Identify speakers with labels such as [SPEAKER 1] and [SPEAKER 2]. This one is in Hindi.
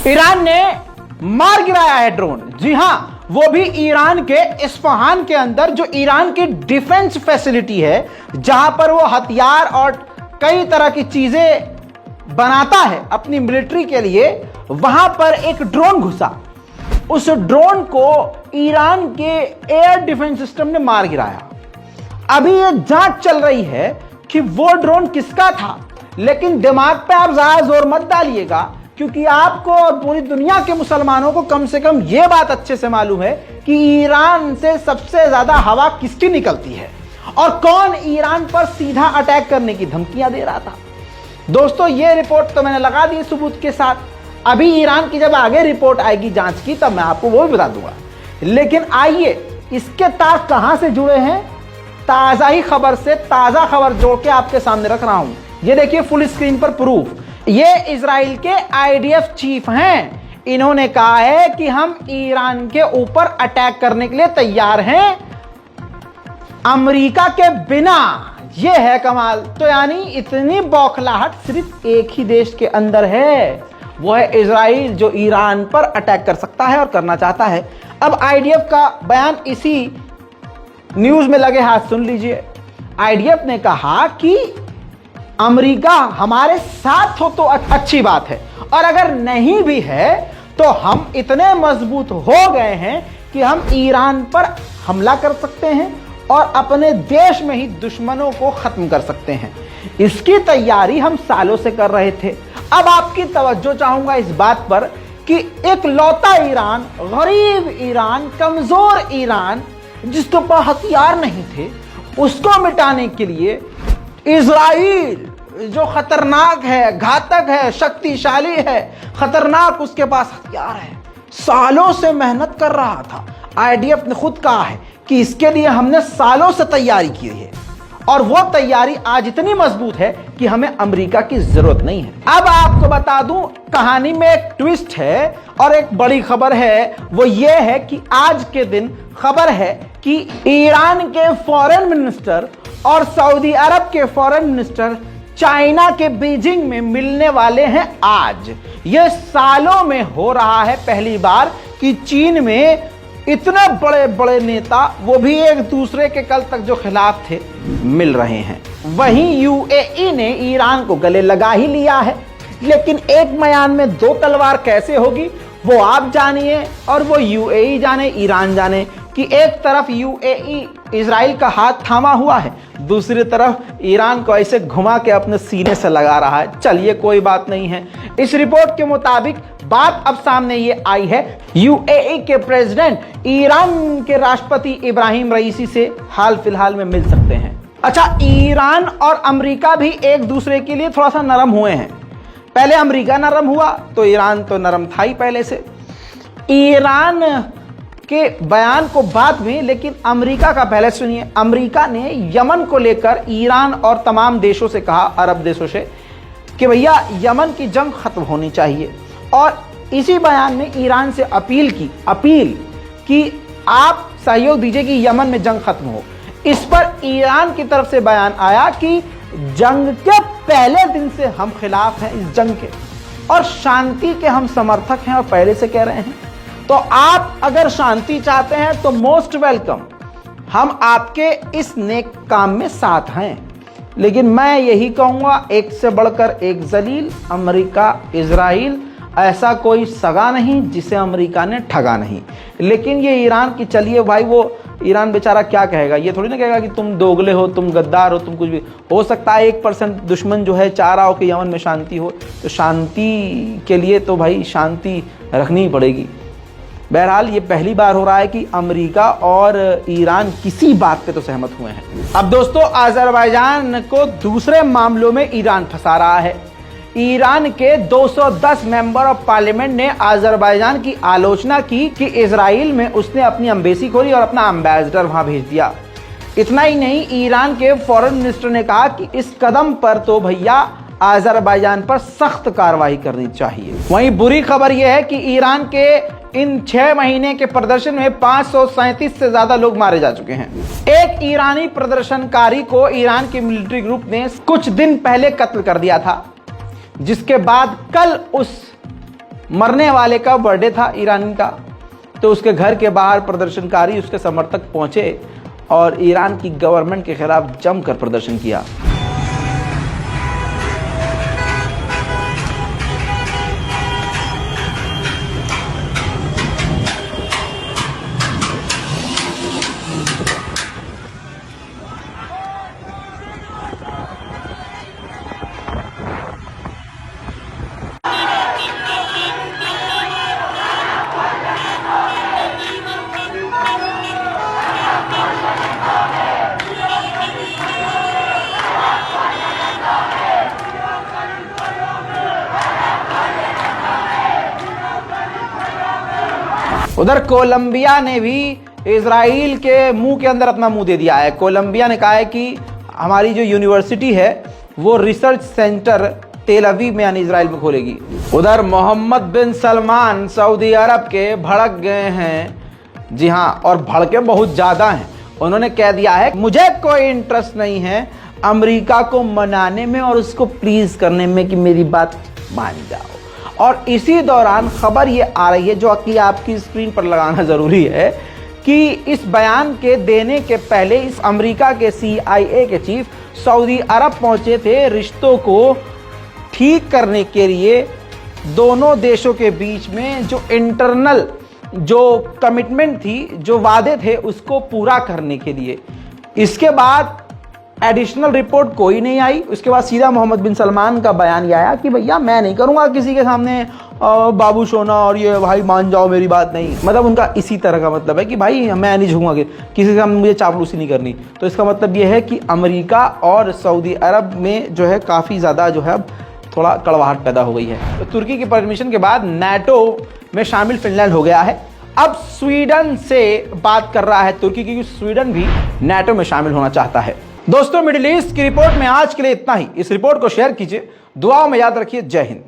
[SPEAKER 1] ईरान ने मार गिराया है ड्रोन। जी हां, वो भी ईरान के इस्फहान के अंदर, जो ईरान की डिफेंस फैसिलिटी है, जहां पर वो हथियार और कई तरह की चीजें बनाता है अपनी मिलिट्री के लिए। वहां पर एक ड्रोन घुसा, उस ड्रोन को ईरान के एयर डिफेंस सिस्टम ने मार गिराया। अभी ये जांच चल रही है कि वो ड्रोन किसका था, लेकिन दिमाग पे आप ज्यादा जोर मत डालिएगा, क्योंकि आपको और पूरी दुनिया के मुसलमानों को कम से कम यह बात अच्छे से मालूम है कि ईरान से सबसे ज्यादा हवा किसकी निकलती है और कौन ईरान पर सीधा अटैक करने की धमकियां दे रहा था। दोस्तों, यह रिपोर्ट तो मैंने लगा दी सबूत के साथ। अभी ईरान की जब आगे रिपोर्ट आएगी जांच की, तब मैं आपको वो भी बता दूंगा। लेकिन आइए, इसके तार कहां से जुड़े हैं, ताजा ही खबर से ताजा खबर जोड़ के आपके सामने रख रहा हूं। ये देखिए फुल स्क्रीन पर प्रूफ। ये इजराइल के आईडीएफ चीफ हैं। इन्होंने कहा है कि हम ईरान के ऊपर अटैक करने के लिए तैयार हैं, अमेरिका के बिना। ये है कमाल। तो यानी इतनी बौखलाहट सिर्फ एक ही देश के अंदर है, वो है इजराइल, जो ईरान पर अटैक कर सकता है और करना चाहता है। अब आईडीएफ का बयान इसी न्यूज में लगे हाथ सुन लीजिए। आईडीएफ ने कहा कि अमेरिका हमारे साथ हो तो अच्छी बात है, और अगर नहीं भी है तो हम इतने मजबूत हो गए हैं कि हम ईरान पर हमला कर सकते हैं और अपने देश में ही दुश्मनों को खत्म कर सकते हैं। इसकी तैयारी हम सालों से कर रहे थे। अब आपकी तवज्जो चाहूंगा इस बात पर कि एक लौता ईरान, गरीब ईरान, कमजोर ईरान, जिसके पास हथियार नहीं थे, उसको मिटाने के लिए इजराइल, जो खतरनाक है, घातक है, शक्तिशाली है, खतरनाक, उसके पास हथियार है, सालों से मेहनत कर रहा था। आईडीएफ ने खुद कहा है कि इसके लिए हमने सालों से तैयारी की है, और वो तैयारी आज इतनी मजबूत है कि हमें अमेरिका की जरूरत नहीं है। अब आपको बता दूं, कहानी में एक ट्विस्ट है और एक बड़ी खबर है। वो ये है कि आज के दिन खबर है कि ईरान के फॉरेन मिनिस्टर और सऊदी अरब के फॉरेन मिनिस्टर चाइना के बीजिंग में मिलने वाले हैं आज। यह सालों में हो रहा है पहली बार कि चीन में इतने बड़े बड़े नेता, वो भी एक दूसरे के कल तक जो खिलाफ थे, मिल रहे हैं। वहीं यूएई ने ईरान को गले लगा ही लिया है। लेकिन एक म्यान में दो तलवार कैसे होगी, वो आप जानिए और वो यूएई जाने, ईरान जाने कि एक तरफ यूएई इजराइल का हाथ थामा हुआ है, दूसरी तरफ ईरान को ऐसे घुमा के अपने सीने से लगा रहा है। चलिए कोई बात नहीं है। इस रिपोर्ट के मुताबिक बात अब सामने ये आई है, यूएई के प्रेसिडेंट ईरान के राष्ट्रपति इब्राहिम रईसी से हाल फिलहाल में मिल सकते हैं। अच्छा, ईरान और अमेरिका भी एक दूसरे के लिए थोड़ा सा नरम हुए हैं। पहले अमेरिका नरम हुआ तो ईरान तो नरम था ही पहले से। ईरान के बयान को बाद में, लेकिन अमेरिका का पहले सुनिए। अमेरिका ने यमन को लेकर ईरान और तमाम देशों से कहा, अरब देशों से, कि भैया यमन की जंग खत्म होनी चाहिए। और इसी बयान में ईरान से अपील की आप सहयोग दीजिए कि यमन में जंग खत्म हो। इस पर ईरान की तरफ से बयान आया कि जंग के पहले दिन से हम खिलाफ हैं इस जंग के, और शांति के हम समर्थक हैं और पहले से कह रहे हैं। तो आप अगर शांति चाहते हैं तो मोस्ट वेलकम, हम आपके इस नेक काम में साथ हैं। लेकिन मैं यही कहूँगा, एक से बढ़कर एक जलील, अमेरिका, इजराइल, ऐसा कोई सगा नहीं जिसे अमेरिका ने ठगा नहीं। लेकिन ये ईरान की, चलिए भाई, वो ईरान बेचारा क्या कहेगा, ये थोड़ी ना कहेगा कि तुम दोगले हो, तुम गद्दार हो, तुम कुछ भी। हो सकता है 1% दुश्मन जो है चाह रहा हो कि यमन में शांति हो, तो शांति के लिए तो भाई शांति रखनी ही पड़ेगी। बहरहाल ये पहली बार हो रहा है कि अमेरिका और ईरान किसी बात पे तो सहमत हुए हैं। अब दोस्तों, अजरबैजान को दूसरे मामलों में ईरान फंसा रहा है। ईरान के 210 मेंबर ऑफ पार्लियामेंट ने अजरबैजान की आलोचना की कि इजराइल में उसने अपनी एम्बेसी खोली और अपना एम्बेसडर वहां भेज दिया। इतना ही नहीं, ईरान के फॉरेन मिनिस्टर ने कहा कि इस कदम पर तो भैया अजरबैजान पर सख्त कार्रवाई करनी चाहिए। वहीं बुरी खबर यह है कि ईरान के इन 6 महीने के प्रदर्शन में 537 से ज्यादा लोग मारे जा चुके हैं। एक ईरानी प्रदर्शनकारी को ईरान के मिलिट्री ग्रुप ने कुछ दिन पहले कत्ल कर दिया था, जिसके बाद कल उस मरने वाले का बर्थडे था ईरान का, तो उसके घर के बाहर प्रदर्शनकारी उसके समर्थक पहुंचे और ईरान की गवर्नमेंट के खिलाफ जमकर प्रदर्शन किया। उधर कोलंबिया ने भी इजराइल के मुंह के अंदर अपना मुंह दे दिया है। कोलंबिया ने कहा है कि हमारी जो यूनिवर्सिटी है वो रिसर्च सेंटर तेल अवीव में यानी इजराइल में खोलेगी। उधर मोहम्मद बिन सलमान सऊदी अरब के भड़क गए हैं, जी हाँ, और भड़के बहुत ज़्यादा हैं। उन्होंने कह दिया है मुझे कोई इंटरेस्ट नहीं है अमेरिका को मनाने में और उसको प्लीज़ करने में कि मेरी बात मान जाओ। और इसी दौरान खबर ये आ रही है जो कि आपकी स्क्रीन पर लगाना ज़रूरी है कि इस बयान के देने के पहले इस अमेरिका के CIA के चीफ सऊदी अरब पहुंचे थे रिश्तों को ठीक करने के लिए, दोनों देशों के बीच में जो इंटरनल जो कमिटमेंट थी, जो वादे थे, उसको पूरा करने के लिए। इसके बाद एडिशनल रिपोर्ट कोई नहीं आई। उसके बाद सीधा मोहम्मद बिन सलमान का बयान ये आया कि भैया मैं नहीं करूंगा किसी के सामने बाबू सोना और ये भाई मान जाओ मेरी बात नहीं। मतलब उनका इसी तरह का मतलब है कि भाई मैं नहीं झुकूंगा किसी के सामने, मुझे चापलूसी नहीं करनी। तो इसका मतलब ये है कि अमेरिका और सऊदी अरब में जो है काफ़ी ज़्यादा जो है थोड़ा कड़वाहट पैदा हो गई है। तो तुर्की की परमिशन के बाद नाटो में शामिल फिनलैंड हो गया है। अब स्वीडन से बात कर रहा है तुर्की, क्योंकि स्वीडन भी नाटो में शामिल होना चाहता है। दोस्तों, मिडिल ईस्ट की रिपोर्ट में आज के लिए इतना ही। इस रिपोर्ट को शेयर कीजिए, दुआओं में याद रखिए। जय हिंद।